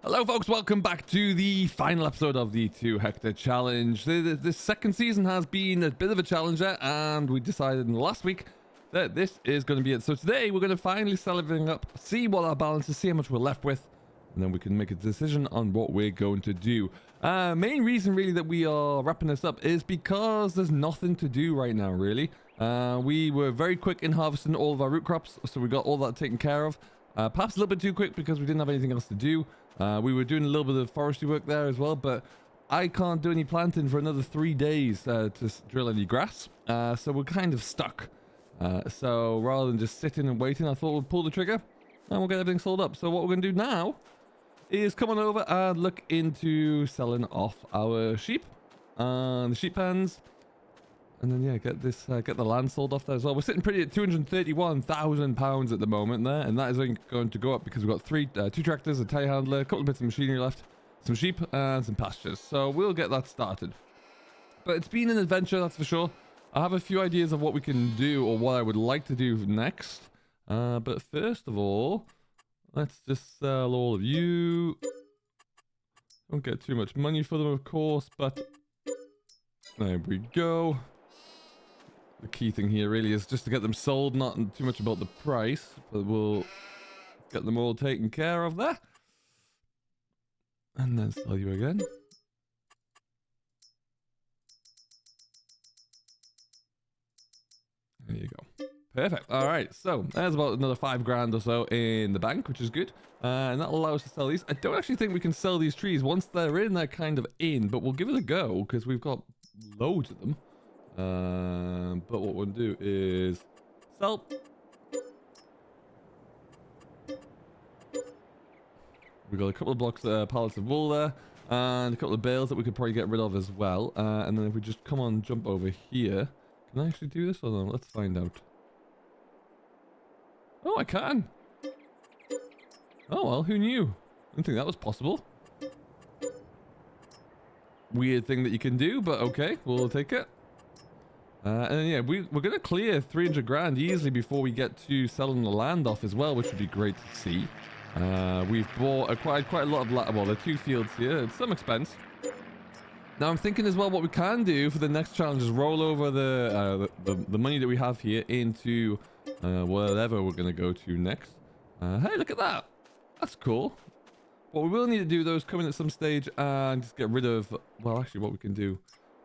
Hello folks, welcome back to the final episode of the 2 Hectare challenge. This second season has been a bit of a challenger, and we decided in the last week that this is going to be it. So today we're going to finally sell everything up, see what our balance is, see how much we're left with, and then we can make a decision on what we're going to do. Main reason really that we are wrapping this up is because there's nothing to do right now really. We were very quick in harvesting all of our root crops, so we got all that taken care of. Perhaps a little bit too quick because we didn't have anything else to do. We were doing a little bit of forestry work there as well, but I can't do any planting for another 3 days to drill any grass. So we're kind of stuck. So rather than just sitting and waiting, I thought we'd pull the trigger and we'll get everything sold up. So what we're going to do now is come on over and look into selling off our sheep and the sheep pens. And then, yeah, get the land sold off there as well. We're sitting pretty at £231,000 at the moment there. And that is going to go up because we've got two tractors, a telehandler, a couple of bits of machinery left, some sheep, and some pastures. So we'll get that started. But it's been an adventure, that's for sure. I have a few ideas of what we can do or what I would like to do next. But first of all, let's just sell all of you. Don't get too much money for them, of course, but there we go. The key thing here really is just to get them sold, not too much about the price, but we'll get them all taken care of there. And then sell you again. There you go. Perfect. All right, so there's about another 5 grand or so in the bank, which is good. And that'll allow us to sell these. I don't actually think we can sell these trees. Once they're in, they're kind of in, but we'll give it a go because we've got loads of them. But what we'll do is sell. We've got a couple of blocks, pallets of wool there, and a couple of bales that we could probably get rid of as well. And then if we just come on, jump over here. Can I actually do this or no? Let's find out. Oh, I can. Oh, well, who knew? I didn't think that was possible. Weird thing that you can do, but okay, we'll take it. And then, yeah, we're going to clear 300 grand easily before we get to selling the land off as well, which would be great to see. We've acquired quite a lot of land. Well, there are 2 fields here. It's some expense. Now, I'm thinking as well what we can do for the next challenge is roll over the money that we have here into whatever we're going to go to next. Hey, look at that. That's cool. What we will need to do, though, is come in at some stage and just get rid of... Well, actually, what we can do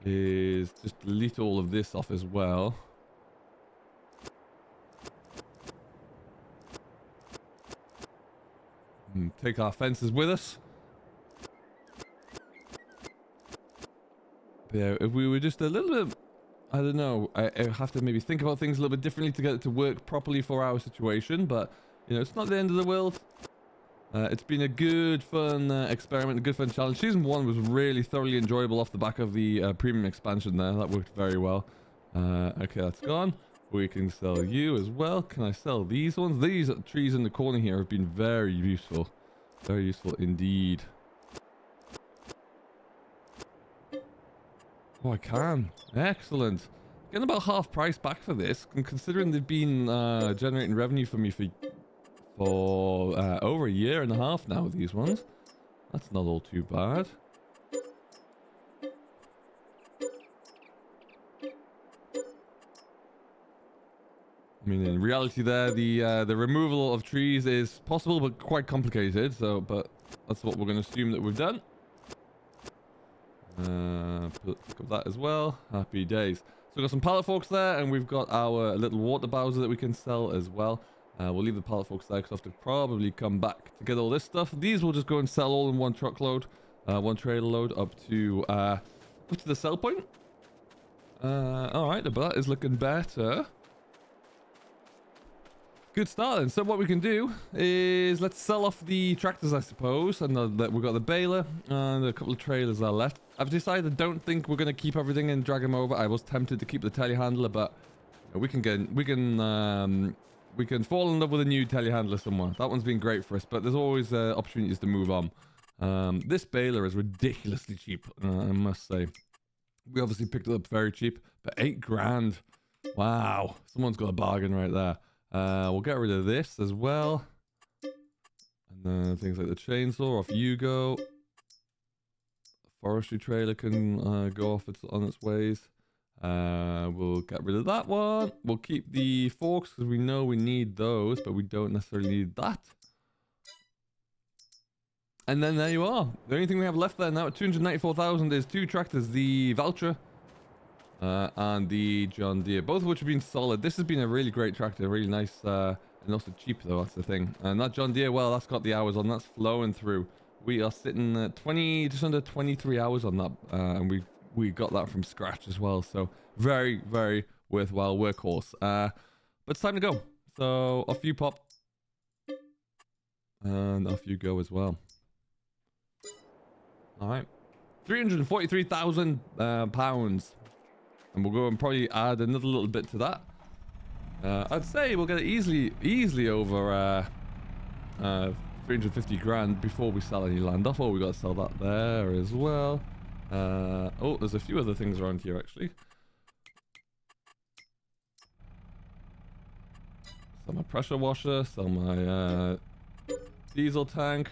is just delete all of this off as well. And take our fences with us. But yeah, if we were just a little bit... I don't know. I have to maybe think about things a little bit differently to get it to work properly for our situation. But, you know, it's not the end of the world. It's been a good, fun experiment, a good, fun challenge. Season 1 was really thoroughly enjoyable off the back of the premium expansion there. That worked very well. Okay, that's gone. We can sell you as well. Can I sell these ones? These trees in the corner here have been very useful. Very useful indeed. Oh, I can. Excellent. Getting about half price back for this. And considering they've been generating revenue for me for over a year and a half now, these ones. That's not all too bad. I mean, in reality there, the removal of trees is possible but quite complicated, so, but that's what we're going to assume that we've done. Pick up that as well. Happy days. So we've got some pallet forks there, and we've got our little water bowser that we can sell as well. We'll leave the pallet forks there because I have to probably come back to get all this stuff. These we'll just go and sell all in one truckload, one trailer load up to the sell point. All right, but that is looking better. Good start then. So what we can do is let's sell off the tractors, I suppose, and we've got the baler and a couple of trailers are left. I've decided I don't think we're going to keep everything and drag them over. I was tempted to keep the telehandler, but we can fall in love with a new telehandler somewhere. That one's been great for us, but there's always opportunities to move on. This baler is ridiculously cheap, I must say. We obviously picked it up very cheap, but 8 grand. Wow, someone's got a bargain right there. We'll get rid of this as well. And Things like the chainsaw, off you go. Forestry trailer can go off on its ways. We'll get rid of that one. We'll keep the forks because we know we need those, but we don't necessarily need that. And then there you are. The only thing we have left there now at 294,000 is 2 tractors, the Valtra and the John Deere, both of which have been solid. This has been a really great tractor, really nice, and also cheap though, that's the thing. And that John Deere, well, that's got the hours on, that's flowing through. We are sitting at just under 23 hours on that, and we got that from scratch as well. So very, very worthwhile workhorse. But it's time to go. So off you pop. And off you go as well. Alright. 343,000 pounds. And we'll go and probably add another little bit to that. I'd say we'll get it easily over 350 grand before we sell any land off. Oh, we got to sell that there as well. Oh, there's a few other things around here actually. Sell my pressure washer, sell my diesel tank.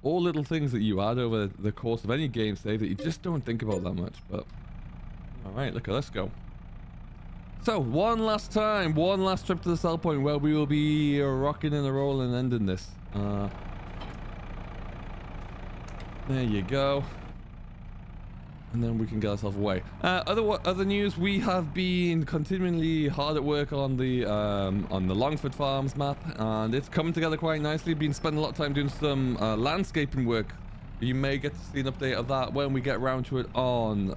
All little things that you add over the course of any game save that you just don't think about that much, but alright, look, let's go. So, one last time, one last trip to the sell point where we will be rocking and rolling and ending this. There you go. And then we can get ourselves away. Other news, we have been continually hard at work on the Longford Farms map, and it's coming together quite nicely. Been spending a lot of time doing some landscaping work. You may get to see an update of that when we get around to it on,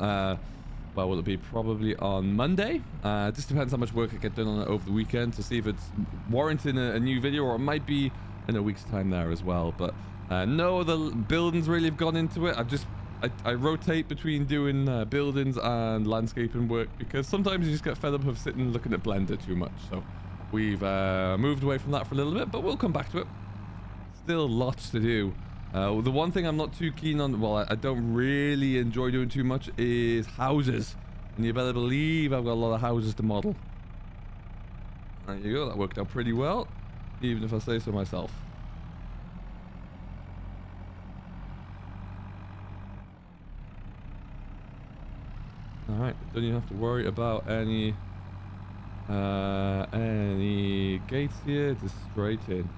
well, will it be probably on Monday? Just depends how much work I get done on it over the weekend to see if it's warranting a new video, or it might be in a week's time there as well. But no other buildings really have gone into it. I rotate between doing buildings and landscaping work because sometimes you just get fed up of sitting looking at Blender too much. So we've moved away from that for a little bit, but we'll come back to it. Still lots to do. The one thing I'm not too keen on, well, I don't really enjoy doing too much, is houses. And you better believe I've got a lot of houses to model. There you go, that worked out pretty well, even if I say so myself. Alright, don't even have to worry about any gates here, just straight in.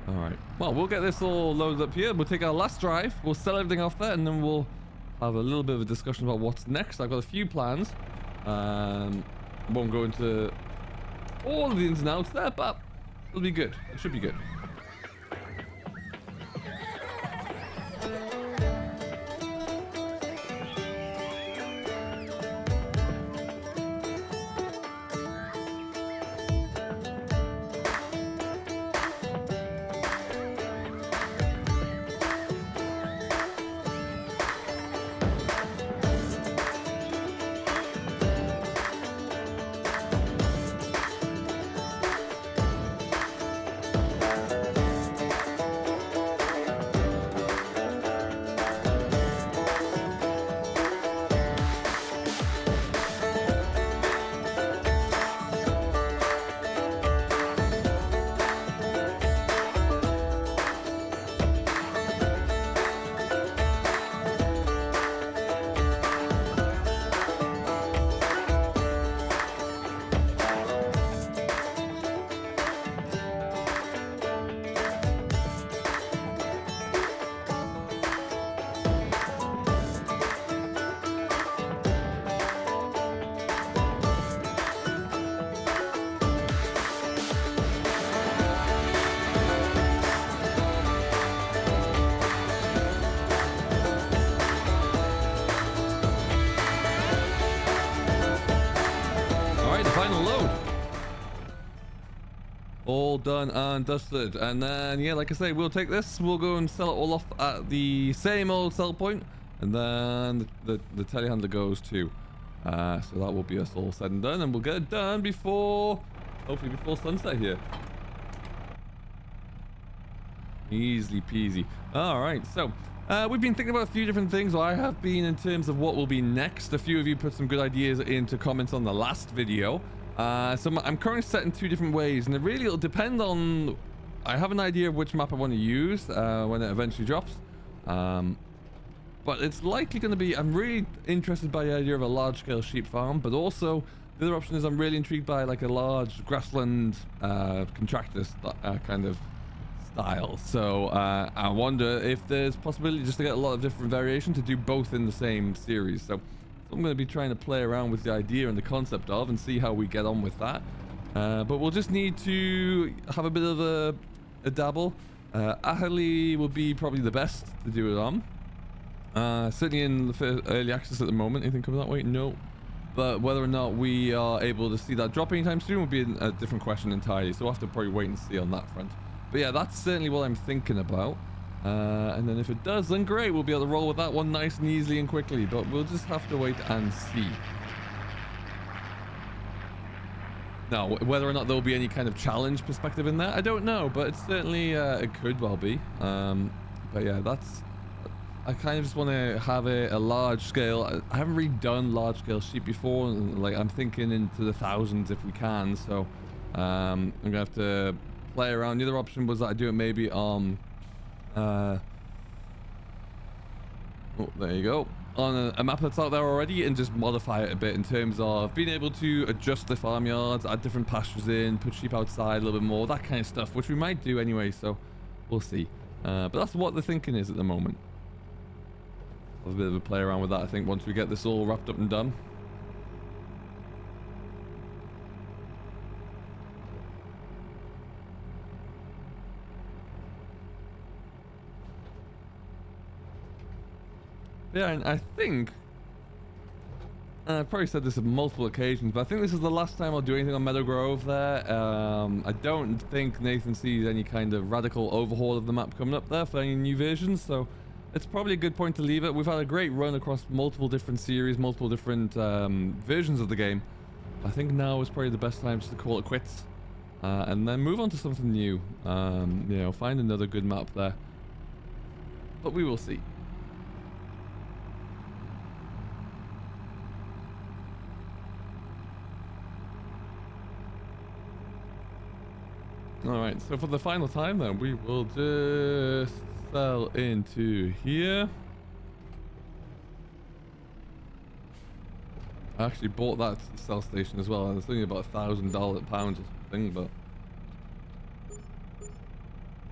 Alright, well, we'll get this all loaded up here. We'll take our last drive, we'll sell everything off there, and then we'll have a little bit of a discussion about what's next. I've got a few plans. Won't go into all of the ins and outs there, but it'll be good. It should be good. All done and dusted, and then yeah, like I say, we'll take this, we'll go and sell it all off at the same old sell point, and then the telehandler goes too. So that will be us all said and done, and we'll get it done before, hopefully before sunset here. Easily peasy. All right, so We've been thinking about a few different things, or I have been, in terms of what will be next. A few of you put some good ideas into comments on the last video. So I'm currently set in 2 different ways, and it'll depend on... I have an idea of which map I want to use when it eventually drops. But it's likely going to be... I'm really interested by the idea of a large-scale sheep farm, but also the other option is I'm really intrigued by like a large grassland contractor kind of style. So I wonder if there's possibility just to get a lot of different variation to do both in the same series. So I'm going to be trying to play around with the idea and the concept of and see how we get on with that. But we'll just need to have a bit of a dabble. Ahali will be probably the best to do it on. Certainly in the early access at the moment. Anything coming that way? No. But whether or not we are able to see that drop anytime soon will be a different question entirely. So we'll have to probably wait and see on that front. But yeah, that's certainly what I'm thinking about. And then if it does, then great. We'll be able to roll with that one nice and easily and quickly. But we'll just have to wait and see. Now, whether or not there will be any kind of challenge perspective in there, I don't know. But it's certainly, it could well be. But yeah, that's... I kind of just want to have a large scale. I haven't really done large scale sheep before. And, like, I'm thinking into the thousands if we can. So I'm going to have to play around. The other option was that I do it maybe on... oh, there you go. On a map that's out there already and just modify it a bit in terms of being able to adjust the farmyards, add different pastures in, put sheep outside a little bit more, that kind of stuff, which we might do anyway, so we'll see. But that's what the thinking is at the moment. I'll have a bit of a play around with that, I think, once we get this all wrapped up and done. Yeah, and I think, and I've probably said this on multiple occasions, but I think this is the last time I'll do anything on Meadow Grove there. I don't think Nathan sees any kind of radical overhaul of the map coming up there for any new versions, so it's probably a good point to leave it. We've had a great run across multiple different series, multiple different versions of the game. I think now is probably the best time just to call it quits and then move on to something new. You know, find another good map there, but we will see. Alright, so for the final time then, we will just sell into here. I actually bought that sell station as well, and it's only about £1,000 pounds or something, but...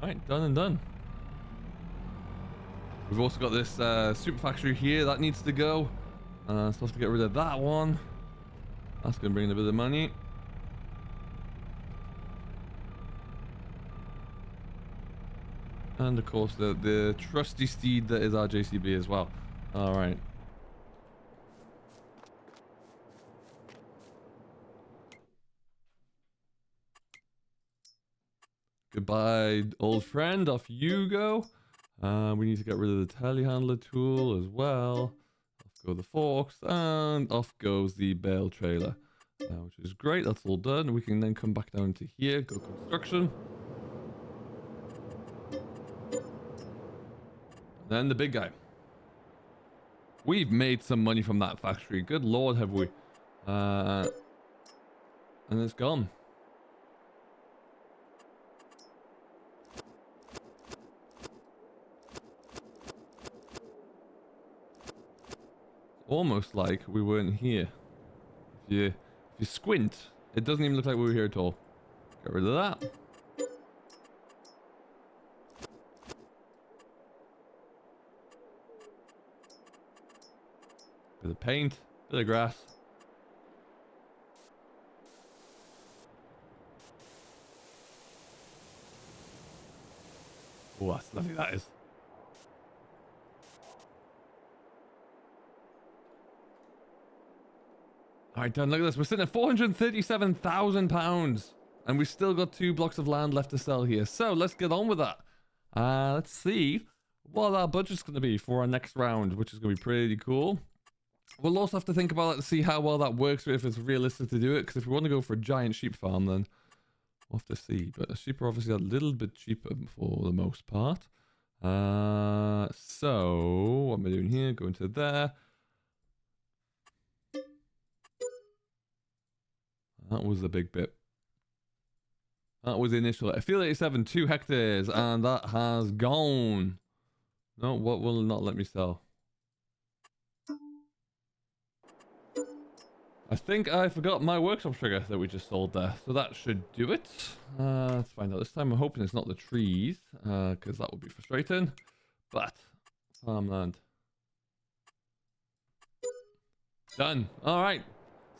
Alright, done and done. We've also got this super factory here, that needs to go. So I'll have to get rid of that one. That's going to bring in a bit of money. And of course the trusty steed that is our JCB as well. Alright. Goodbye, old friend. Off you go. We need to get rid of the telehandler tool as well. Off go the forks. And off goes the bale trailer. Which is great. That's all done. We can then come back down to here. Go construction. Then the big guy. We've made some money from that factory. Good lord, have we. And it's gone. Almost like we weren't here. If you squint, it doesn't even look like we were here at all. Get rid of that. Bit of paint, bit of grass. Oh, that's lovely, that is. Alright, done. Look at this. We're sitting at £437,000. And we've still got 2 blocks of land left to sell here. So let's get on with that. Let's see what our budget's going to be for our next round, which is going to be pretty cool. We'll also have to think about it to see how well that works, if it's realistic to do it. Because if we want to go for a giant sheep farm, then we'll have to see. But the sheep are obviously a little bit cheaper for the most part. So what am I doing here? Going to there. That was the big bit. That was the initial. Affiliate 87, 2 hectares, and that has gone. No, what will not let me sell? I think I forgot my workshop trigger that we just sold there, so that should do it. Let's find out this time. I'm hoping it's not the trees, because that would be frustrating. But farmland done. All right,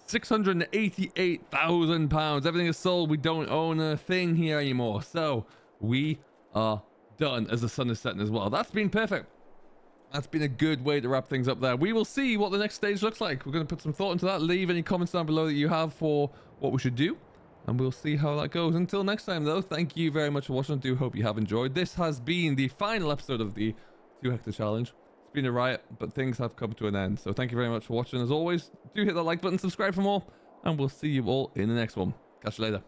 £688,000. Everything is sold. We don't own a thing here anymore, so we are done. As the sun is setting as well. That's been perfect. That's been a good way to wrap things up there. We will see what the next stage looks like. We're going to put some thought into that. Leave any comments down below that you have for what we should do. And we'll see how that goes. Until next time, though, thank you very much for watching. I do hope you have enjoyed. This has been the final episode of the 2 hectare challenge. It's been a riot, but things have come to an end. So thank you very much for watching. As always, do hit that like button, subscribe for more, and we'll see you all in the next one. Catch you later.